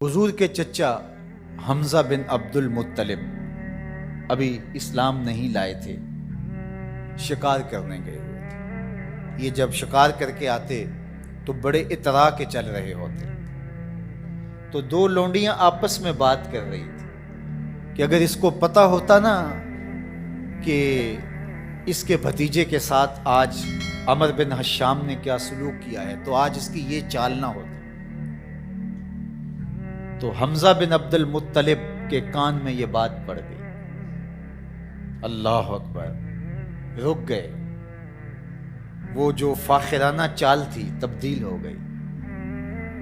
حضور کے چچا حمزہ بن عبد المطلب ابھی اسلام نہیں لائے تھے، شکار کرنے گئے ہوئے تھے۔ یہ جب شکار کر کے آتے تو بڑے اطراء کے چل رہے ہوتے، تو دو لونڈیاں آپس میں بات کر رہی تھی کہ اگر اس کو پتہ ہوتا نا کہ اس کے بھتیجے کے ساتھ آج عمر بن حشام نے کیا سلوک کیا ہے تو آج اس کی یہ چال نہ ہوتی۔ تو حمزہ بن عبد المطلب کے کان میں یہ بات پڑ گئی، اللہ اکبر، رک گئے۔ وہ جو فاخرانہ چال تھی تبدیل ہو گئی۔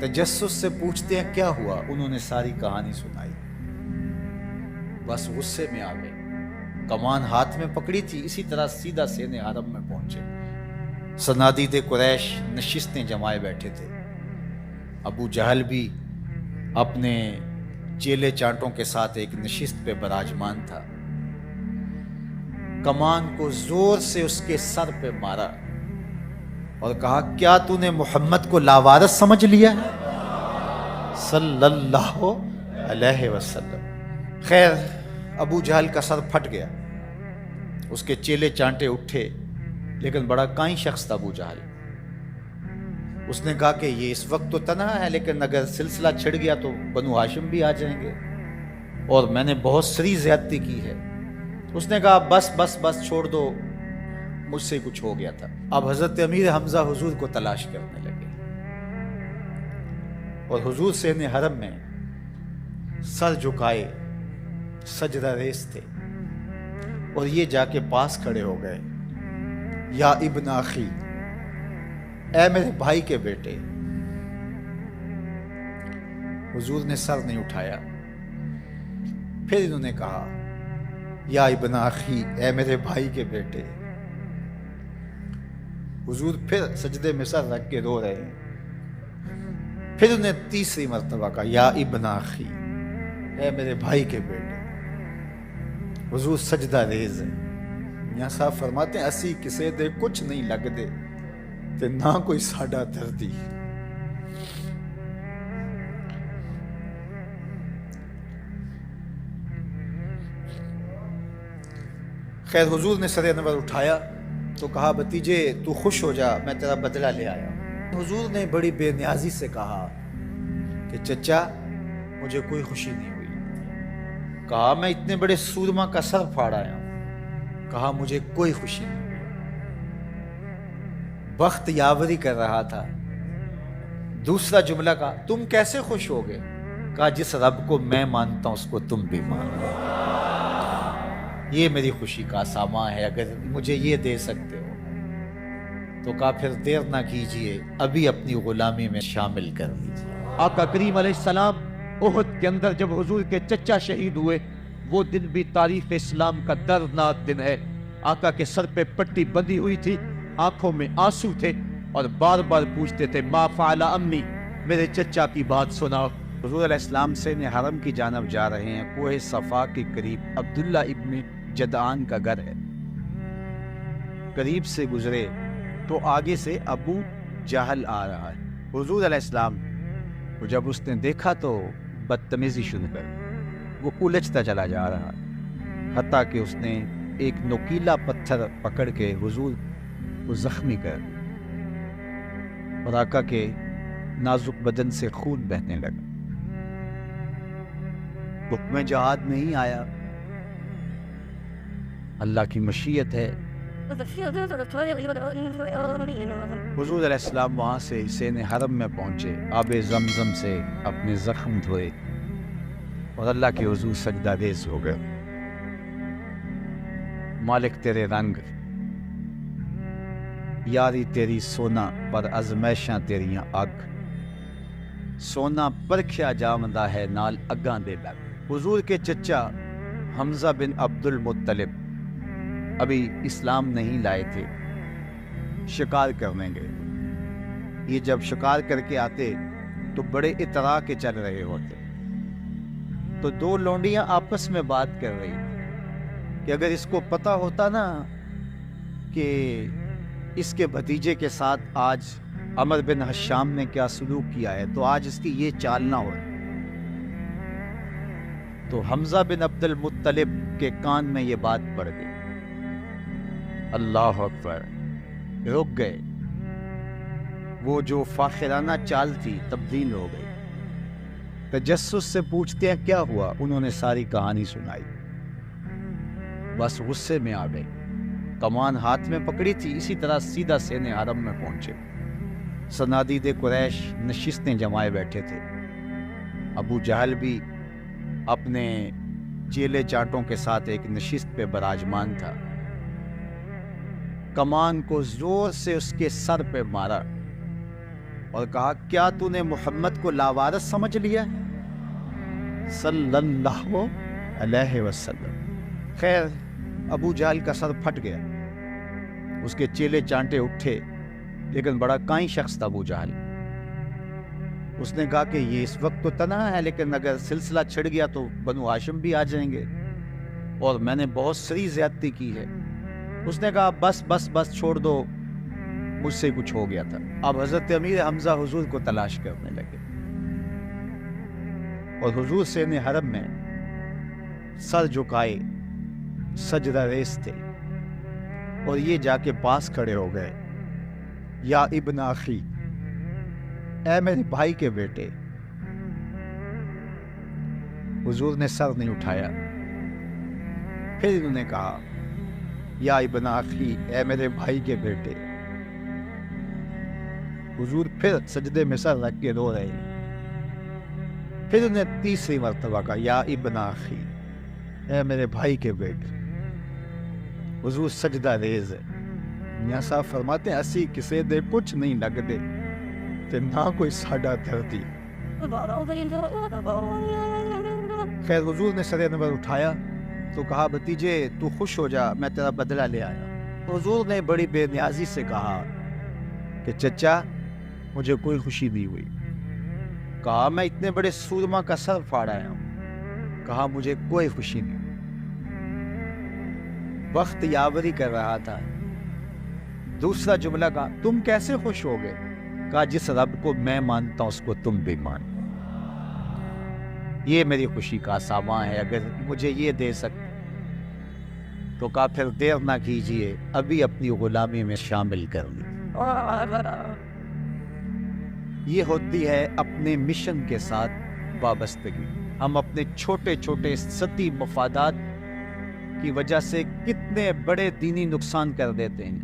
تجسس سے پوچھتے ہیں کیا ہوا، انہوں نے ساری کہانی سنائی، بس غصے میں آ گئے۔ کمان ہاتھ میں پکڑی تھی، اسی طرح سیدھا سین حرم میں پہنچے۔ صنادید قریش نشستیں جمائے بیٹھے تھے، ابو جہل بھی اپنے چیلے چانٹوں کے ساتھ ایک نشست پہ براجمان تھا۔ کمان کو زور سے اس کے سر پہ مارا اور کہا کیا تو نے محمد کو لاوارث سمجھ لیا ہے صلی اللہ علیہ وسلم۔ خیر ابو جہل کا سر پھٹ گیا، اس کے چیلے چانٹے اٹھے، لیکن بڑا کائیں شخص تھا ابو جہل۔ اس نے کہا کہ یہ اس وقت تو تنہا ہے، لیکن اگر سلسلہ چھڑ گیا تو بنو ہاشم بھی آ جائیں گے، اور میں نے بہت سری زیادتی کی ہے۔ اس نے کہا بس بس بس چھوڑ دو، مجھ سے کچھ ہو گیا تھا۔ اب حضرت امیر حمزہ حضور کو تلاش کرنے لگے، اور حضور سین حرم میں سر جھکائے سجدہ ریز تھے، اور یہ جا کے پاس کھڑے ہو گئے، یا ابن اخی، اے میرے بھائی کے بیٹے۔ حضور نے سر نہیں اٹھایا۔ پھر انہوں نے کہا یا ابن اخی، اے میرے بھائی کے بیٹے۔ حضور پھر سجدے میں سر رکھ کے رو رہے ہیں۔ پھر انہیں تیسری مرتبہ کہا یا ابن اخی، اے میرے بھائی کے بیٹے۔ حضور سجدہ ریز ہے۔ میاں صاحب فرماتے ہیں اسی کسے دے کچھ نہیں لگ دے تے نہ کوئی ساڈا دردی۔ خیر حضور نے سر انور اٹھایا تو کہا بھتیجے تو خوش ہو جا، میں تیرا بدلہ لے آیا ہوں۔ حضور نے بڑی بے نیازی سے کہا کہ چچا مجھے کوئی خوشی نہیں ہوئی۔ کہا میں اتنے بڑے سورما کا سر پھاڑ آیا ہوں۔ کہا مجھے کوئی خوشی نہیں، بخت یاوری کر رہا تھا۔ دوسرا جملہ کہا تم کیسے خوش ہو گئے؟ کہا جس رب کو میں مانتا ہوں اس کو تم بھی مانو، یہ میری خوشی کا سامان ہے، اگر مجھے یہ دے سکتے ہو تو کہا پھر دیر نہ کیجئے، ابھی اپنی غلامی میں شامل کر لیجئے۔ آقا کریم علیہ السلام احد کے اندر جب حضور کے چچا شہید ہوئے، وہ دن بھی تاریخ اسلام کا دردناک دن ہے۔ آقا کے سر پہ پٹی بندھی ہوئی تھی، آنکھوں میں آنسو تھے، اور بار بار پوچھتے تھے ما فعل امی، میرے چچا کی بات سناؤ۔ حضور علیہ السلام سے حرم کی جانب جا رہے ہیں۔ کوہ صفا کے قریب عبداللہ ابن جدعان کا گھر ہے۔ قریب سے گزرے تو آگے سے ابو جہل آ رہا ہے۔ حضور علیہ السلام کو جب اس نے دیکھا تو بدتمیزی شروع کر، وہ الجھتا چلا جا رہا، حتیٰ کہ اس نے ایک نوکیلا پتھر پکڑ کے حضور کو زخمی کر، اور آقا کے نازک بدن سے خون بہنے لگا۔ حکم جہاد نہیں آیا، اللہ کی مشیت ہے۔ حضور علیہ السلام وہاں سے سین حرم میں پہنچے، آب زمزم سے اپنے زخم دھوئے، اور اللہ کے حضور سجدہ ریز ہو گئے۔ مالک تیرے رنگ، یاری تیری سونا پر ازمیشاں تیریاں اگ، سونا پرکھیا جامدہ ہے نال اگاں دے لگ۔ حضور کے چچا حمزہ بن عبد المطلب ابھی اسلام نہیں لائے تھے، شکار کرنے گئے۔ یہ جب شکار کر کے آتے تو بڑے اطراء کے چل رہے ہوتے، تو دو لونڈیاں آپس میں بات کر رہی تھی کہ اگر اس کو پتہ ہوتا نا کہ اس کے بھتیجے کے ساتھ آج عمر بن حشام نے کیا سلوک کیا ہے تو آج اس کی یہ چال نہ ہو۔ تو حمزہ بن عبد المطلب کے کان میں یہ بات پڑ گئی۔ اللہ اکبر، رک گئے۔ وہ جو فاخرانہ چال تھی تبدیل ہو گئی۔ تجسس سے پوچھتے ہیں کیا ہوا، انہوں نے ساری کہانی سنائی۔ بس غصے میں آ گئے، کمان ہاتھ میں پکڑی تھی، اسی طرح سیدھا سین حرم میں پہنچے۔ صنادید قریش نشستیں جمائے بیٹھے تھے۔ ابو جہل بھی اپنے چیلے چاٹوں کے ساتھ ایک نشست پہ براجمان تھا۔ کمان کو زور سے اس کے سر پہ مارا اور کہا کیا تو نے محمد کو لاوارث سمجھ لیا صلی اللہ علیہ وسلم۔ خیر ابو جہل کا سر پھٹ گیا، اس کے چیلے چانٹے اٹھے، لیکن بڑا کائیں شخص تھا ابو جہل۔ اس نے کہا کہ یہ اس وقت تو تنہا ہے، لیکن اگر سلسلہ چھڑ گیا تو بنو ہاشم بھی آ جائیں گے، اور میں نے بہت سری زیادتی کی ہے۔ اس نے کہا بس بس بس چھوڑ دو، مجھ سے کچھ ہو گیا تھا۔ اب حضرت امیر حمزہ حضور کو تلاش کرنے لگے، اور حضور سین حرم میں سر جھکائے سجدہ ریز تھے، اور یہ جا کے پاس کھڑے ہو گئے، یا ابن اخی، اے میرے بھائی کے بیٹے۔ حضور نے سر نہیں اٹھایا۔ پھر انہوں نے کہا یا ابن اخی، اے میرے بھائی کے بیٹے۔ حضور پھر سجدے میں سر رکھ کے رو رہے ہیں۔ پھر انہیں تیسری مرتبہ کہا یا ابن اخی، اے میرے بھائی کے بیٹے۔ حضور سجدہ ریز ہے۔ میاں صاحب فرماتے ہیں اسی کسے دے کچھ نہیں لگ دے تے نہ کوئی ساڈا دھرتی۔ خیر حضور نے سر انور اٹھایا تو کہا بھتیجے تو خوش ہو جا، میں تیرا بدلہ لے آیا۔ حضور نے بڑی بے نیازی سے کہا کہ چچا مجھے کوئی خوشی نہیں ہوئی۔ کہا میں اتنے بڑے سورما کا سر پھاڑا ہوں۔ کہا مجھے کوئی خوشی نہیں، وقت یاوری کر رہا تھا۔ دوسرا جملہ کہا تم کیسے خوش ہو گئے؟ کہا جس رب کو میں مانتا ہوں اس کو تم بھی مان، یہ میری خوشی کا سامان ہے، اگر مجھے یہ دے سکتے تو کہا پھر دیر نہ کیجئے، ابھی اپنی غلامی میں شامل کر لی۔ یہ ہوتی ہے اپنے مشن کے ساتھ وابستگی۔ ہم اپنے چھوٹے چھوٹے سطحی مفادات کی وجہ سے کتنے بڑے دینی نقصان کر دیتے ہیں،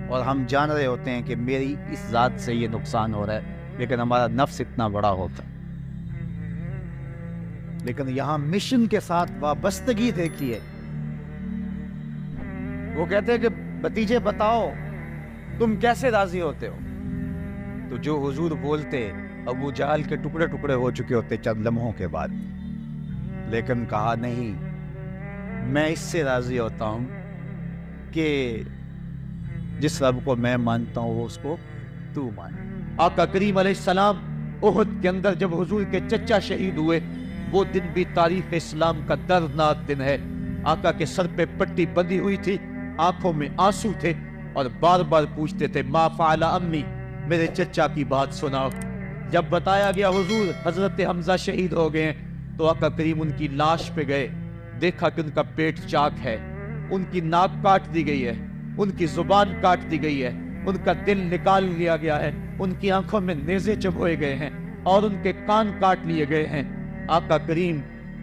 اور ہم جان رہے ہوتے ہیں کہ میری اس ذات سے یہ نقصان ہو رہا ہے، لیکن ہمارا نفس اتنا بڑا ہوتا ہے۔ لیکن یہاں مشن کے ساتھ وابستگی دیکھیے۔ وہ کہتے ہیں کہ بھتیجے بتاؤ تم کیسے راضی ہوتے ہو؟ تو جو حضور بولتے ابو جہل کے ٹکڑے ٹکڑے ہو چکے ہوتے چند لمحوں کے بعد، لیکن کہا نہیں، میں اس سے راضی ہوتا ہوں کہ جس رب کو میں مانتا ہوں وہ اس کو تو مان۔ آقا کریم علیہ السلام احد کے اندر جب حضور کے چچا شہید ہوئے، وہ دن بھی تاریخ اسلام کا دردناک دن ہے۔ آقا کے سر پہ پٹی بندھی ہوئی تھی، آنکھوں میں آنسو تھے، اور بار بار پوچھتے تھے ما فعل امی، میرے چچا کی بات سناؤ۔ جب بتایا گیا حضور حضرت حمزہ شہید ہو گئے ہیں، تو آقا کریم ان کی لاش پہ گئے، دیکھا کہ ان کا پیٹ چاک ہے، ان کی ناک کاٹ دی گئی ہے، ان کی زبان کاٹ دی گئی ہے، ان کا دل نکال لیا گیا ہے، ان کی آنکھوں میں نیزے چبھوئے گئے ہیں، اور ان کے کان کاٹ لیے گئے ہیں۔ آقا کریم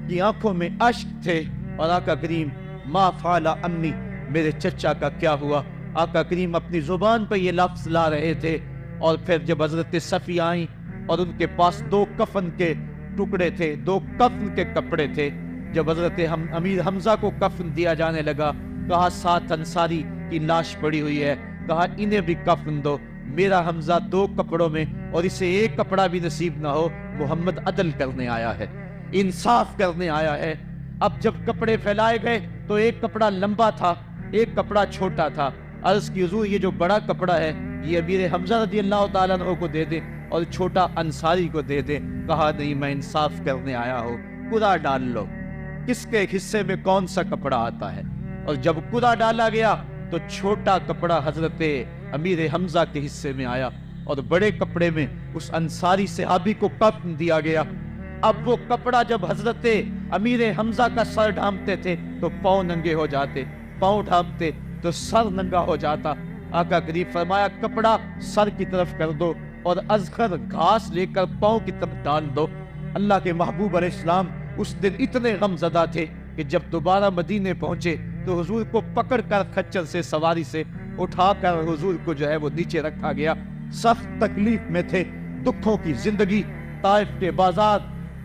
کی آنکھوں میں اشک تھے، اور آقا کریم ما فعل امی، میرے چچا کا کیا ہوا؟ آقا کریم اپنی زبان پہ یہ لفظ لا رہے تھے، اور پھر جب حضرت صفیہ آئیں اور ان کے پاس 2 کفن کے ٹکڑے تھے، 2 کفن کے کپڑے تھے، جب حضرت امیر حمزہ کو کفن دیا جانے لگا، کہا 7 انصاری کی لاش پڑی ہوئی ہے، کہا انہیں بھی کفن دو، میرا حمزہ 2 کپڑوں میں اور اسے 1 کپڑا بھی نصیب نہ ہو۔ محمد عدل کرنے آیا ہے، انصاف کرنے آیا ہے۔ اب جب کپڑے پھیلائے گئے تو 1 کپڑا لمبا تھا، 1 کپڑا چھوٹا تھا۔ عرض کی حضور یہ جو بڑا کپڑا ہے یہ امیر حمزہ رضی اللہ تعالیٰ عنہ کو دے دیں، اور چھوٹا انصاری کو دے دیں۔ کہا نہیں، میں انصاف کرنے آیا ہوں، قرعہ ڈال لو کس کے حصے میں کون سا کپڑا آتا ہے۔ اور جب قرعہ ڈالا گیا تو چھوٹا کپڑا حضرت امیر حمزہ کے حصے میں آیا، اور بڑے کپڑے میں اس انصاری صحابی کو کفن دیا گیا۔ اب وہ کپڑا جب حضرت امیر حمزہ کا سر ڈھانپتے تھے تو پاؤں ننگے ہو جاتے، پاؤں ڈھانپتے تو سر ننگا ہو جاتا۔ آقا کریم فرمایا کپڑا سر کی طرف کر دو اور ازخر گھاس لے کر پاؤں کی طرف ڈال دو۔ اللہ کے محبوب علیہ السلام اس دن اتنے غم زدہ تھے کہ جب دوبارہ مدینے پہنچے تو حضور کو پکڑ کر کھچر سے سواری سے اٹھا کر حضور کو جو ہے وہ نیچے رکھا گیا۔ سخت تکلیف میں تھے، دکھوں کی زندگی، طائف کے بازار،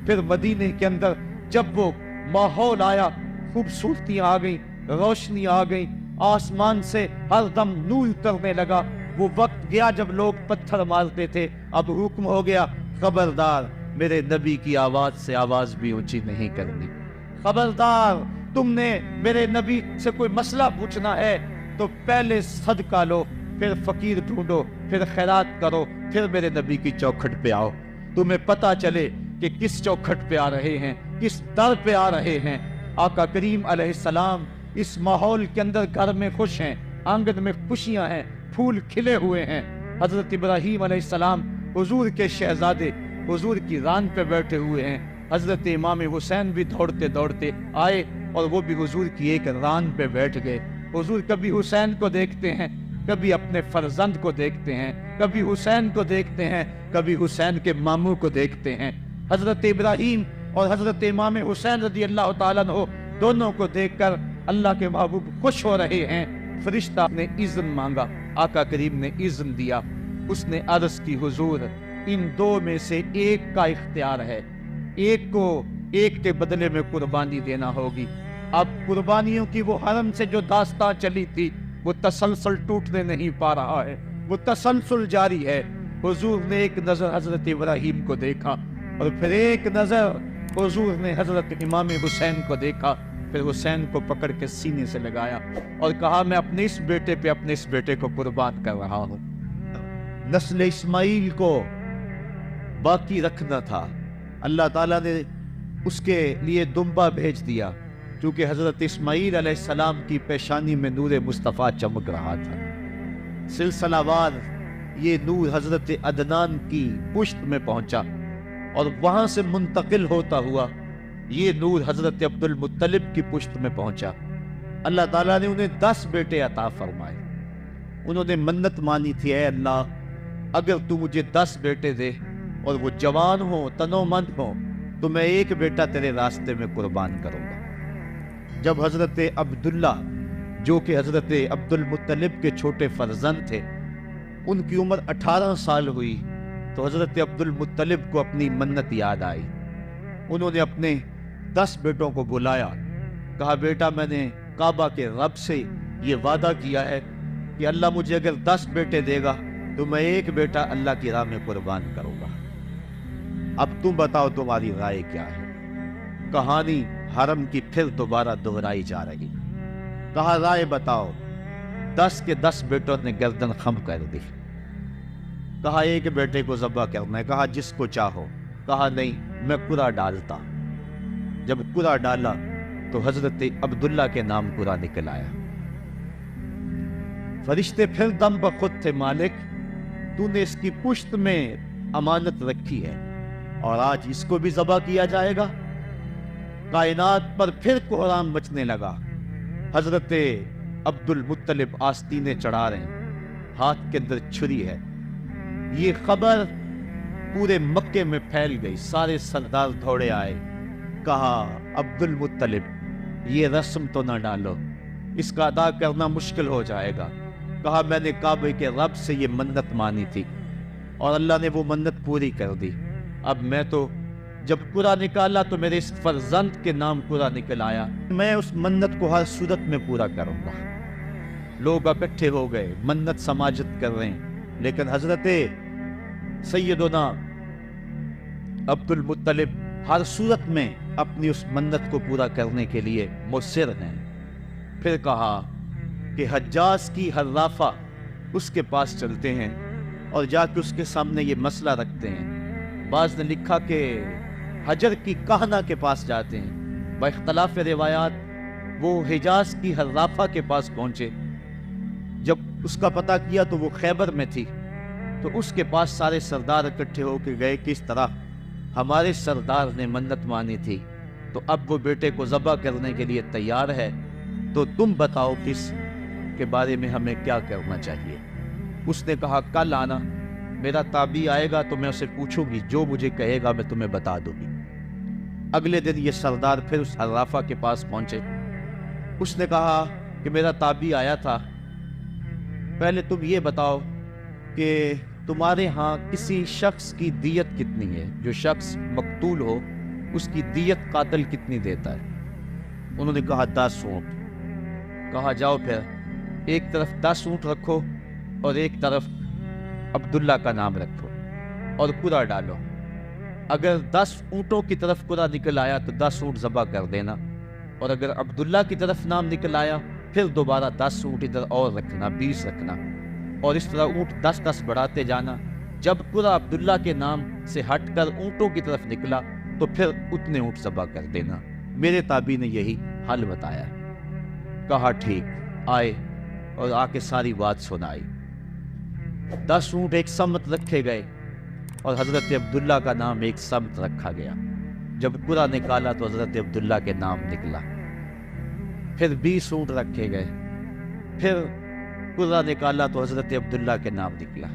پھر مدینے کے اندر جب وہ ماحول آیا، خوبصورتیاں آ گئیں، روشنی آ گئی، آسمان سے ہر دم نور اترنے لگا۔ وہ وقت گیا جب لوگ پتھر مارتے تھے، اب حکم ہو گیا خبردار میرے نبی کی آواز سے آواز بھی اونچی نہیں کرنی، خبردار تم نے میرے نبی سے کوئی مسئلہ پوچھنا ہے تو پہلے صدقہ لو، پھر فقیر ڈھونڈو، پھر خیرات کرو، پھر میرے نبی کی چوکھٹ پہ آؤ، تمہیں پتہ چلے کہ کس چوکھٹ پہ آ رہے ہیں، کس در پہ آ رہے ہیں۔ آقا کریم علیہ السلام اس ماحول کے اندر گھر میں خوش ہیں، آنگن میں خوشیاں ہیں، پھول کھلے ہوئے ہیں۔ حضرت ابراہیم علیہ السلام حضور کے شہزادے حضور کی ران پہ بیٹھے ہوئے ہیں۔ حضرت امام حسین بھی دوڑتے دوڑتے آئے اور وہ بھی حضور کی ایک ران پہ بیٹھ گئے۔ حضور کبھی حسین کو دیکھتے ہیں، کبھی اپنے فرزند کو دیکھتے ہیں، کبھی حسین کو دیکھتے ہیں، کبھی حسین کے ماموں کو دیکھتے ہیں۔ حضرت ابراہیم اور حضرت امام حسین رضی اللہ تعالیٰ عنہ دونوں کو دیکھ کر اللہ کے محبوب خوش ہو رہے ہیں۔ فرشتہ نے اذن مانگا، آقا کریم نے اذن دیا۔ اس نے عرض کی حضور ان دو میں سے ایک کا اختیار ہے، ایک کو ایک کے بدلے میں قربانی دینا ہوگی۔ اب قربانیوں کی وہ حرم سے جو داستان چلی تھی وہ تسلسل ٹوٹنے نہیں پا رہا ہے، وہ تسلسل جاری ہے۔ حضور نے ایک نظر حضرت ابراہیم کو دیکھا اور پھر ایک نظر حضور نے حضرت امام حسین کو دیکھا، پھر حسین کو پکڑ کے سینے سے لگایا اور کہا میں اپنے اس بیٹے پہ اپنے اس بیٹے کو قربان کر رہا ہوں۔ نسل اسماعیل کو باقی رکھنا تھا، اللہ تعالیٰ نے اس کے لیے دمبا بھیج دیا، کیونکہ حضرت اسماعیل علیہ السلام کی پیشانی میں نور مصطفیٰ چمک رہا تھا۔ سلسلہ وار یہ نور حضرت عدنان کی پشت میں پہنچا اور وہاں سے منتقل ہوتا ہوا یہ نور حضرت عبد المطلب کی پشت میں پہنچا۔ اللہ تعالیٰ نے انہیں 10 بیٹے عطا فرمائے۔ انہوں نے منت مانی تھی، اے اللہ اگر تو مجھے 10 بیٹے دے اور وہ جوان ہوں، تنو مند ہوں، تو میں ایک بیٹا تیرے راستے میں قربان کروں گا۔ جب حضرت عبداللہ جو کہ حضرت عبد المطلب کے چھوٹے فرزند تھے، ان کی عمر 18 سال ہوئی تو حضرت عبد المطلب کو اپنی منت یاد آئی۔ انہوں نے اپنے 10 بیٹوں کو بلایا، کہا بیٹا میں نے کعبہ کے رب سے یہ وعدہ کیا ہے کہ اللہ مجھے اگر 10 بیٹے دے گا تو میں ایک بیٹا اللہ کی راہ میں قربان کروں گا۔ اب تم بتاؤ تمہاری رائے کیا ہے؟ کہانی حرم کی پھر دوبارہ دہرائی جا رہی۔ کہا رائے بتاؤ۔ 10 کے 10 بیٹوں نے گردن خم کر دی۔ کہا ایک بیٹے کو ذبح کرنا ہے، کہا جس کو چاہو۔ کہا نہیں میں قرعہ ڈالتا۔ جب قرعہ ڈالا تو حضرت عبداللہ کے نام قرعہ نکل آیا۔ فرشتے پھر دم بخود تھے، مالک تو نے اس کی پشت میں امانت رکھی ہے اور آج اس کو بھی ذبح کیا جائے گا۔ کائنات پر پھر کوہرام مچنے لگا۔ حضرت عبد المطلب آستینے چڑھا رہے ہیں، ہاتھ کے اندر چھری ہے۔ یہ خبر پورے مکے میں پھیل گئی، سارے سردار دوڑے آئے۔ کہا عبد المطلب یہ رسم تو نہ ڈالو، اس کا ادا کرنا مشکل ہو جائے گا۔ کہا میں نے کعبے کے رب سے یہ منت مانی تھی اور اللہ نے وہ منت پوری کر دی۔ اب میں تو جب قرعہ نکالا تو میرے اس فرزند کے نام قرعہ نکل آیا، میں اس منت کو ہر صورت میں پورا کروں گا۔ لوگ اکٹھے ہو گئے، منت سماجت کر رہے ہیں، لیکن حضرت سیدنا عبد المطلب ہر صورت میں اپنی اس منت کو پورا کرنے کے لیے مصر ہیں۔ پھر کہا کہ حجاز کی حرافہ اس کے پاس چلتے ہیں اور جا کے اس کے سامنے یہ مسئلہ رکھتے ہیں۔ بعض نے لکھا کہ حجر کی کہنا کے پاس جاتے ہیں۔ با اختلاف روایات وہ حجاز کی حرافہ کے پاس پہنچے۔ جب اس کا پتہ کیا تو وہ خیبر میں تھی، تو اس کے پاس سارے سردار اکٹھے ہو کے گئے کہ اس طرح ہمارے سردار نے منت مانی تھی تو اب وہ بیٹے کو ذبح کرنے کے لیے تیار ہے، تو تم بتاؤ کس کے بارے میں ہمیں کیا کرنا چاہیے؟ اس نے کہا کل آنا، میرا تابعی آئے گا تو میں اسے پوچھوں گی، جو مجھے کہے گا میں تمہیں بتا دوں گی۔ اگلے دن یہ سردار پھر اس حرافہ کے پاس پہنچے۔ اس نے کہا کہ میرا تابعی آیا تھا، پہلے تم یہ بتاؤ کہ تمہارے ہاں کسی شخص کی دیت کتنی ہے؟ جو شخص مقتول ہو اس کی دیت قاتل کتنی دیتا ہے؟ انہوں نے کہا 10 اونٹ۔ کہا جاؤ پھر ایک طرف 10 اونٹ رکھو اور ایک طرف عبداللہ کا نام رکھو اور قرعہ ڈالو، اگر 10 اونٹوں کی طرف قرعہ نکل آیا تو 10 اونٹ ذبح کر دینا، اور اگر عبداللہ کی طرف نام نکل آیا پھر دوبارہ 10 اونٹ ادھر اور رکھنا، 20 رکھنا، اور اس طرح اونٹ 10 بڑھاتے جانا۔ جب قرعہ عبداللہ کے نام سے ہٹ کر اونٹوں کی طرف نکلا تو پھر اتنے اونٹ ذبح کر دینا۔ میرے تابعی نے یہی حل بتایا۔ کہا ٹھیک۔ آئے اور آ کے ساری بات سنائی۔ 10 اونٹ ایک سمت رکھے گئے اور حضرت عبداللہ کا نام ایک سمت رکھا گیا۔ جب قرعہ نکالا تو حضرت عبداللہ کے نام نکلا۔ پھر 20 اونٹ رکھے گئے، پھر قرعہ نکالا تو حضرت عبداللہ کے نام نکلا۔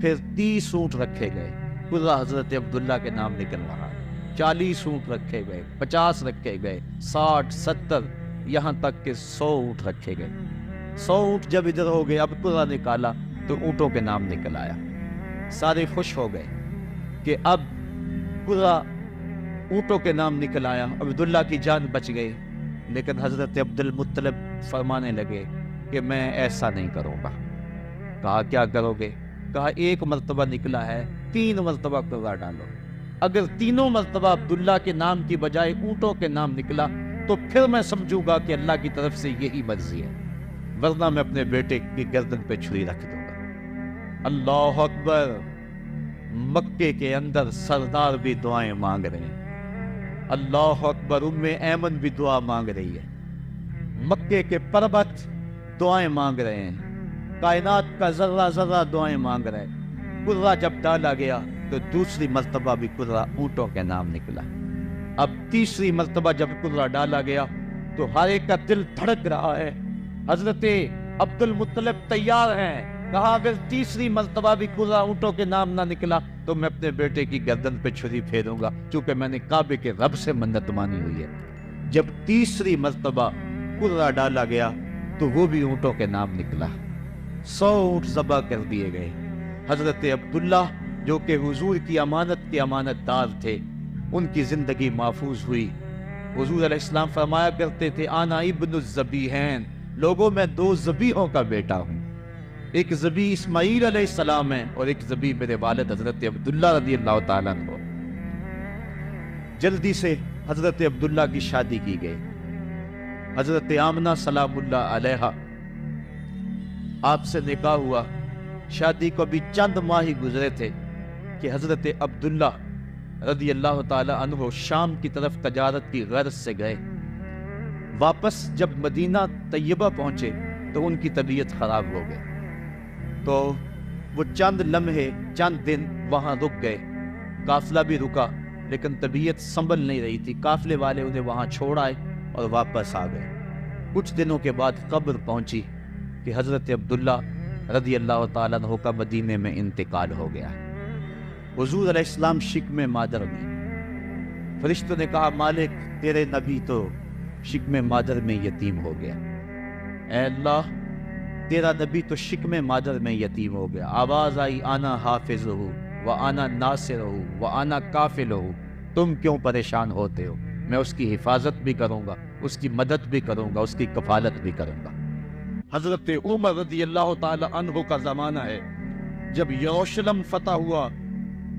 پھر 30 اونٹ رکھے گئے، قرعہ حضرت عبداللہ کے نام نکل رہا۔ 40 اونٹ رکھے گئے، 50 رکھے گئے، 60، 70، یہاں تک کہ 100 اونٹ رکھے گئے۔ 100 اونٹ جب ادھر ہو گئے، اب قرعہ نکالا تو اونٹوں کے نام نکل آیا۔ سارے خوش ہو گئے کہ اب قرعہ اونٹوں کے نام نکل آیا، عبداللہ کی جان بچ گئی۔ لیکن حضرت عبد المطلب فرمانے لگے کہ میں ایسا نہیں کروں گا۔ کہا کیا کرو گے؟ کہا 1 مرتبہ نکلا ہے، 3 مرتبہ قرعہ ڈالو، اگر تینوں مرتبہ عبداللہ کے نام کی بجائے اونٹوں کے نام نکلا تو پھر میں سمجھوں گا کہ اللہ کی طرف سے یہی مرضی ہے، ورنہ میں اپنے بیٹے کی گردن پہ چھری رکھ دوں گا۔ اللہ اکبر! مکے کے اندر سردار بھی دعائیں مانگ رہے ہیں۔ اللہ اکبر! ام ایمن بھی دعا مانگ رہی ہے، مکے کے پربت دعائیں مانگ رہے ہیں، کائنات کا ذرہ ذرہ دعائیں مانگ رہے ہیں۔ قرعہ جب ڈالا گیا تو دوسری مرتبہ بھی قرعہ اونٹوں کے نام نکلا۔ اب تیسری مرتبہ جب قرعہ ڈالا گیا تو ہر ایک کا دل دھڑک رہا ہے۔ حضرت عبد المطلب تیار ہیں، کہا اگر تیسری مرتبہ بھی قرعہ اونٹوں کے نام نہ نکلا تو میں اپنے بیٹے کی گردن پہ چھری پھیروں گا، چونکہ میں نے کعبے کے رب سے منت مانی ہوئی ہے۔ جب تیسری مرتبہ قرعہ ڈالا گیا تو وہ بھی اونٹوں کے نام نکلا۔ 100 اونٹ ذبح کر دیے گئے۔ حضرت عبداللہ جو کہ حضور کی امانت کے امانت دار تھے، ان کی زندگی محفوظ ہوئی۔ حضور علیہ السلام فرمایا کرتے تھے آنا ابن الذبیحین، لوگوں میں 2 ذبیحوں کا بیٹا ہوں، ایک ذبیح اسماعیل علیہ السلام ہے اور ایک ذبیح میرے والد حضرت عبداللہ رضی اللہ تعالیٰ عنہ۔ جلدی سے حضرت عبداللہ کی شادی کی گئی۔ حضرت آمنہ سلام اللہ علیہا آپ سے نکاح ہوا، شادی کو بھی چند ماہ ہی گزرے تھے کہ حضرت عبداللہ رضی اللہ تعالی عنہ شام کی طرف تجارت کی غرض سے گئے۔ واپس جب مدینہ طیبہ پہنچے تو ان کی طبیعت خراب ہو گئی، تو وہ چند لمحے چند دن وہاں رک گئے۔ قافلہ بھی رکا لیکن طبیعت سنبھل نہیں رہی تھی، قافلے والے انہیں وہاں چھوڑ آئے اور واپس آ گئے۔ کچھ دنوں کے بعد خبر پہنچی کہ حضرت عبداللہ رضی اللہ تعالیٰ عنہ کا مدینے میں انتقال ہو گیا۔ حضور علیہ السلام شکم مادر میں، فرشتوں نے کہا مالک تیرے نبی تو شکم مادر میں یتیم ہو گیا۔ اے اللہ تیرا نبی تو شکم مادر میں یتیم ہو گیا۔ آواز آئی آنا حافظ ہو و آنا ناصر ہو و آنا کافل ہو، تم کیوں پریشان ہوتے ہو؟ میں اس کی حفاظت بھی کروں گا، اس کی مدد بھی کروں گا، اس کی کفالت بھی کروں گا۔ حضرت عمر رضی اللہ تعالی عنہ کا زمانہ ہے، جب یروشلم فتح ہوا،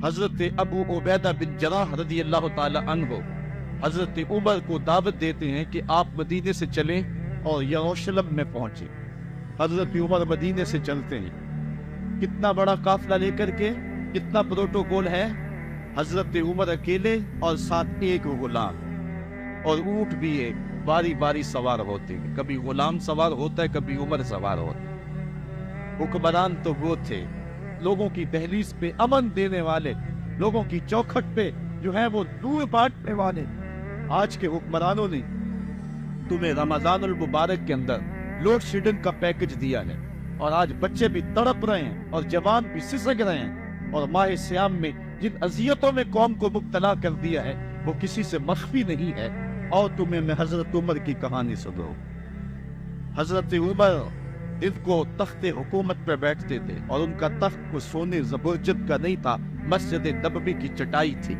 حضرت ابو عبیدہ بن جراح رضی اللہ تعالی عنہ حضرت عمر کو دعوت دیتے ہیں کہ آپ مدینے سے چلیں اور یروشلم میں پہنچیں۔ حضرت عمر مدینے سے چلتے ہیں، کتنا بڑا قافلہ لے کر کے، کتنا پروٹوکول ہے۔ حضرت عمر اکیلے اور ساتھ ایک غلام، اور اونٹ بھی ایک، باری باری سوار ہوتے ہیں، کبھی غلام سوار ہوتا ہے، کبھی عمر سوار ہوتا ہے۔ حکمران تو وہ تھے لوگوں کی دہلیز پہ امن دینے والے، لوگوں کی چوکھٹ پہ جو ہے وہ نور بانٹنے والے، آج کے حکمرانوں نے تمہیں رمضان المبارک کے اندر لوڈ شیڈنگ کا پیکج دیا ہے، اور آج بچے بھی تڑپ رہے ہیں اور جوان بھی سسک رہے ہیں، اور ماہ سیام میں جن اذیتوں میں قوم کو مبتلا کر دیا ہے وہ کسی سے مخفی نہیں ہے۔ اور تمہیں میں حضرت عمر کی کہانی سناؤں۔ حضرت عمر ان کو تخت حکومت پہ بیٹھتے تھے، اور ان کا تخت کو سونے زبرجد کا نہیں تھا، مسجد نبوی کی چٹائی تھی،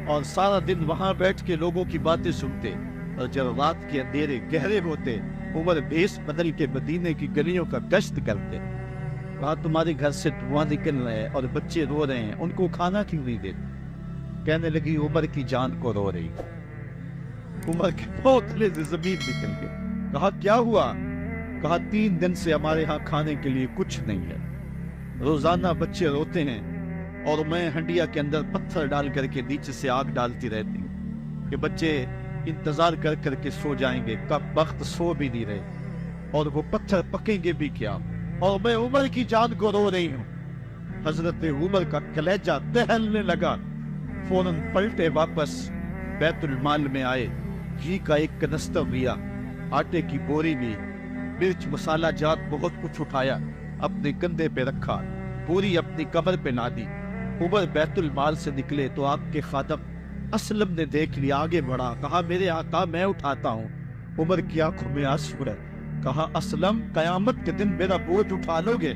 اور سارا دن وہاں بیٹھ کے لوگوں کی باتیں سنتے، اور جب رات کے اندھیرے گہرے ہوتے عمر بھیس بدل کے مدینے کی گلیوں کا گشت کرتے۔ وہاں تمہارے گھر سے دھواں نکل رہے ہیں اور بچے رو رہے ہیں، ان کو کھانا کیوں نہیں دیتے؟ کہنے لگی عمر کی جان کو رو رہی۔ عمر کے پوتلے سے زمین نکل گئے۔ کہا کیا ہوا؟ کہا 3 دن سے ہمارے ہاں کھانے کے لیے کچھ نہیں ہے، روزانہ بچے روتے ہیں، اور میں ہنڈیا کے اندر پتھر ڈال کر کے نیچے سے آگ ڈالتی رہتی ہوں کہ بچے انتظار کر کر کے سو جائیں گے، کب وقت سو بھی نہیں رہے، اور وہ پتھر پکیں گے بھی کیا، اور میں عمر کی جان کو رو رہی ہوں۔ حضرت عمر کا کلیجہ دہلنے لگا، فوراً پلٹے واپس بیت المال میں آئے، گھی کا ایک کنستر لیا، آٹے کی بوری لی، مرچ مسالہ جات بہت کچھ اٹھایا، اپنے کندھے پہ رکھا، بوری اپنی کمر پہ لادی۔ عمر بیت المال سے نکلے تو آپ کے خادم اسلم نے دیکھ لیا، آگے بڑھا، کہا میرے آقا میں اٹھاتا ہوں۔ عمر کی آنکھوں میں آنسو ہے۔ کہا اسلم قیامت کے دن میرا بوجھ اٹھا لو گے؟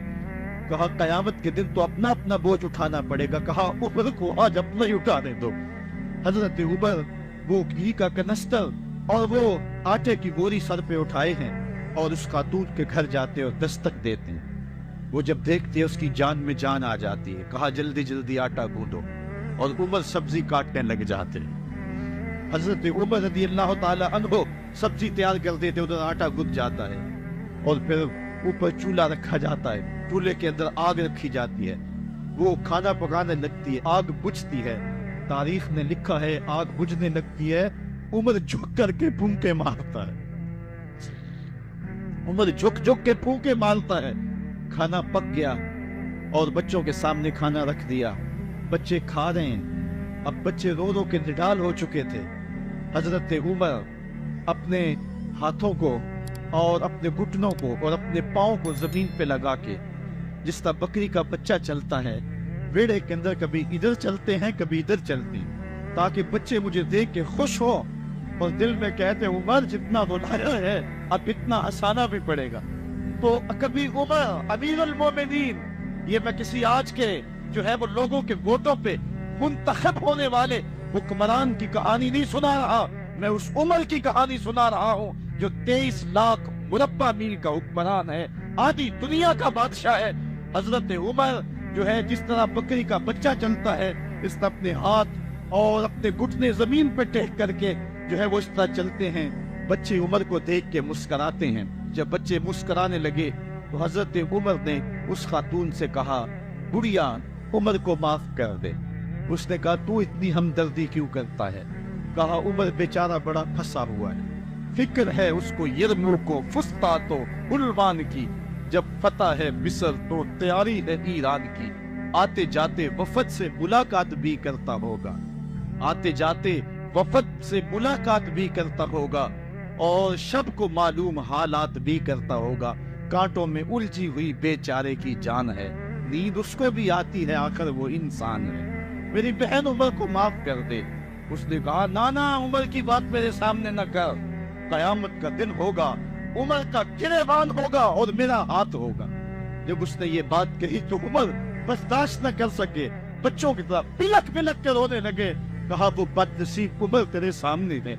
کہا قیامت کے دن تو اپنا اپنا بوجھ اٹھانا پڑے گا۔ کہا عمر کو آج اپنا ہی اٹھانے دو۔ حضرت عمر وہ گھی کا کنستر اور وہ آٹے کی بوری سر پہ اٹھائے ہیں، اور اس خاتون کے گھر جاتے اور دستک دیتے ہیں۔ وہ جب دیکھتے ہیں اس کی جان میں جان آ جاتی ہے۔ کہا جلدی جلدی آٹا گوندو، اور عمر سبزی کاٹنے لگ جاتے ہیں۔ حضرت عمر رضی اللہ تعالی عنہ سبزی تیار کر دیتے، ادھر آٹا گند جاتا ہے، اور پھر اوپر چولہا رکھا جاتا ہے، چولہے کے اندر آگ رکھی جاتی ہے، وہ کھانا پکانے لگتی ہے، آگ بجھتی ہے۔ تاریخ نے لکھا ہے آگ بجھنے لگتی ہے، عمر جھک کر کے پھونکے مارتا ہے، عمر جھک جھک کے پھونکے مارتا ہے۔ کھانا پک گیا اور بچوں کے سامنے کھانا رکھ دیا، بچے کھا رہے ہیں۔ اب بچے رو رو کے نڈال ہو چکے تھے۔ حضرت عمر اپنے ہاتھوں کو اور اپنے گھٹنوں کو اور اپنے پاؤں کو زمین پہ لگا کے، جس طرح بکری کا بچہ چلتا ہے، ویڑے کے اندر کبھی ادھر چلتے ہیں کبھی ادھر چلتے ہیں، تاکہ بچے مجھے دیکھ کے خوش ہو اور دل میں کہتے ہیں عمر جتنا رلایا ہے اب اتنا ہنسانا بھی پڑے گا۔ تو کبھی عمر امیر المومنین، یہ میں کسی آج کے جو ہے وہ لوگوں کے ووٹوں پہ منتخب ہونے والے حکمران کی کہانی نہیں سنا رہا، میں اس عمر کی کہانی سنا رہا ہوں جو 23 لاکھ مربع میل کا حکمران ہے، آدھی دنیا کا بادشاہ ہے۔ حضرت عمر جو ہے جس طرح بکری کا بچہ چلتا ہے، اس طرح اپنے ہاتھ اور اپنے گھٹنے زمین پہ ٹیک کر کے جو ہے وہ اس طرح چلتے ہیں۔ بچے عمر کو دیکھ کے مسکراتے ہیں۔ جب بچے مسکرانے لگے تو حضرت عمر نے اس خاتون سے کہا بڑھیا عمر کو معاف کر دے۔ اس نے کہا تو اتنی ہمدردی کیوں کرتا ہے؟ کہا عمر بیچارہ بڑا پھنسا ہوا ہے، فکر ہے اس کو یرموک و فسطاط و علوان کی، جب فتح ہے مصر تو تیاری ہے ایران کی، آتے جاتے وفد سے ملاقات بھی کرتا ہوگا، آتے جاتے وفد سے ملاقات بھی کرتا ہوگا، اور شب کو معلوم حالات بھی کرتا ہوگا، کانٹوں میں الجھی ہوئی بیچارے کی جان ہے، نیند اس کو بھی آتی ہے، آخر وہ انسان ہے، میری بہن عمر کو معاف کر دے۔ اس نے کہا نانا عمر کی بات میرے سامنے نہ کر، قیامت کا دن ہوگا، عمر کا گریبان ہوگا اور میرا ہاتھ ہوگا۔ جب اس نے یہ بات کہی تو عمر برداشت نہ کر سکے، بچوں کی طرح بلک بلک کے رونے لگے۔ کہا وہ بد نصیب عمر تیرے سامنے ہے،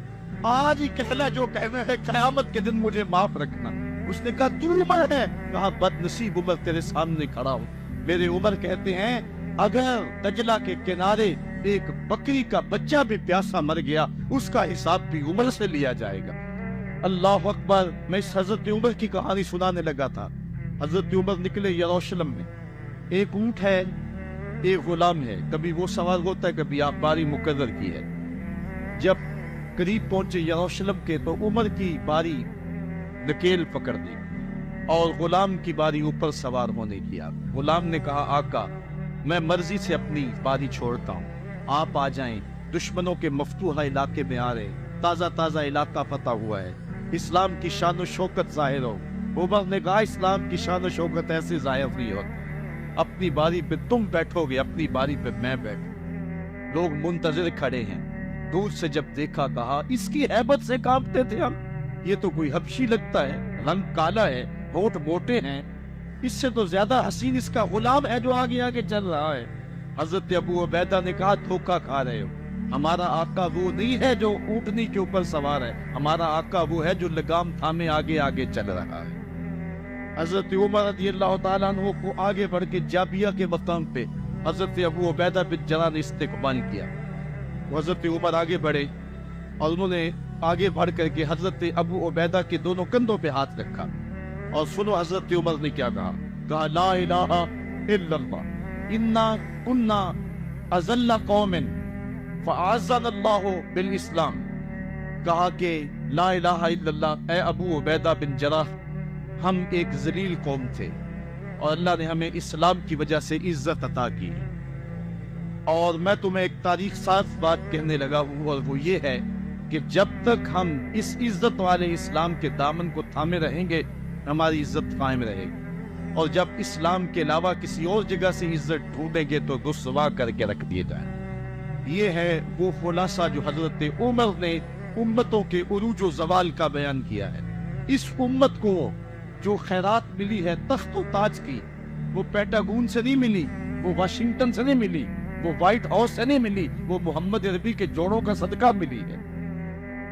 آج ہی کہنا جو کہنا ہے، قیامت کے دن مجھے معاف رکھنا۔ اس نے کہا تو عمر ہے؟ کہا بد نصیب عمر تیرے سامنے کھڑا ہوں۔ میرے عمر کہتے ہیں اگر دجلہ کے کنارے ایک بکری کا بچہ بھی پیاسا مر گیا، اس کا حساب بھی عمر سے لیا جائے گا۔ اللہ اکبر۔ میں اس حضرت عمر کی کہانی سنانے لگا تھا۔ حضرت عمر نکلے یروشلم میں، ایک اونٹ ہے، ایک غلام ہے، کبھی وہ سوار ہوتا ہے، کبھی آپ باری مقرر کی ہے۔ جب قریب پہنچے یروشلم کے تو عمر کی باری نکیل پکڑ دی اور غلام کی باری اوپر سوار ہونے کی۔ غلام نے کہا آقا میں مرضی سے اپنی باری چھوڑتا ہوں، آپ آ جائیں، دشمنوں کے مفتوحہ علاقے میں آ رہے، تازہ تازہ علاقہ فتح ہوا ہے، اسلام کی شان و شوکت ظاہر ہو۔ عمر نے کہا اسلام کی شان و شوکت ایسے ظاہر نہیں ہوتی، اپنی باری پہ تم بیٹھو گے، اپنی باری پہ میں بیٹھوں۔ لوگ منتظر کھڑے ہیں، دور سے جب دیکھا کہا اس کی ہیبت سے کانپتے تھے ہم، یہ تو کوئی حبشی لگتا ہے، رنگ کالا ہے، ہونٹ موٹے ہیں، اس سے تو زیادہ حسین اس کا غلام ہے جو آگے آگے چل رہا ہے۔ حضرت ابو عبیدہ نے کہا دھوکہ کھا رہے ہو، ہمارا آقا وہ نہیں ہے جو اونٹنی کے اوپر سوار ہے، ہمارا آقا وہ ہے جو لگام تھامے آگے آگے چل رہا ہے۔ حضرت عمر رضی اللہ تعالیٰ عنہ کو آگے بڑھ کے جابیہ کے مقام پہ حضرت ابو عبیدہ بن جراح نے استقبال کیا۔ حضرت عمر آگے بڑھے اور انہوں نے آگے بڑھ کر کے حضرت ابو عبیدہ کے دونوں کندھوں پہ ہاتھ رکھا، اور سنو حضرت عمر نے کیا کہا، کہا لا الہ الا اللہ انا کنا اذل قوم فاعزنا اللہ بالاسلام۔ کہا کہ لا الہ الا اللہ، اے ابو عبیدہ بن جراح، ہم ایک ذلیل قوم تھے اور اللہ نے ہمیں اسلام کی وجہ سے عزت عطا کی۔ اور میں تمہیں ایک تاریخ ساز بات کہنے لگا ہوں، اور وہ یہ ہے کہ جب تک ہم اس عزت والے اسلام کے دامن کو تھامے رہیں گے ہماری عزت قائم رہے گی، اور جب اسلام کے علاوہ کسی اور جگہ سے عزت ڈھونڈیں گے تو رسوا کر کے رکھ دیے جائیں۔ یہ ہے وہ خلاصہ جو حضرت عمر نے امتوں کے عروج و زوال کا بیان کیا ہے۔ اس امت کو جو خیرات ملی ہے تخت و تاج کی، وہ پیٹاگون سے نہیں ملی، وہ واشنگٹن سے نہیں ملی، وہ وائٹ ہاؤس سے نہیں ملی، وہ محمد عربی کے جوڑوں کا صدقہ ملی ہے۔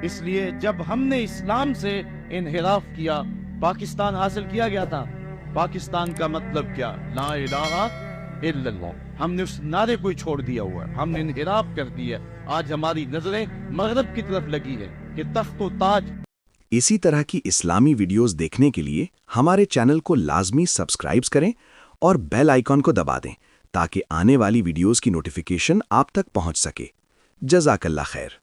اس لیے جب ہم نے اسلام سے انحراف کیا، پاکستان حاصل کیا گیا تھا۔ پاکستان کا مطلب کیا؟ لا الہ الا اللہ۔ ہم نے اس نعرے کو چھوڑ دیا ہوا ہے، ہم نے انحراف کر دیا۔ آج ہماری نظریں مغرب کی طرف لگی ہے کہ تخت و تاج۔ اسی طرح کی اسلامی ویڈیوز دیکھنے کے لیے ہمارے چینل کو لازمی سبسکرائب کریں اور بیل آئیکن کو دبا دیں تاکہ آنے والی ویڈیوز کی نوٹیفیکیشن آپ تک پہنچ سکے۔ جزاک اللہ خیر۔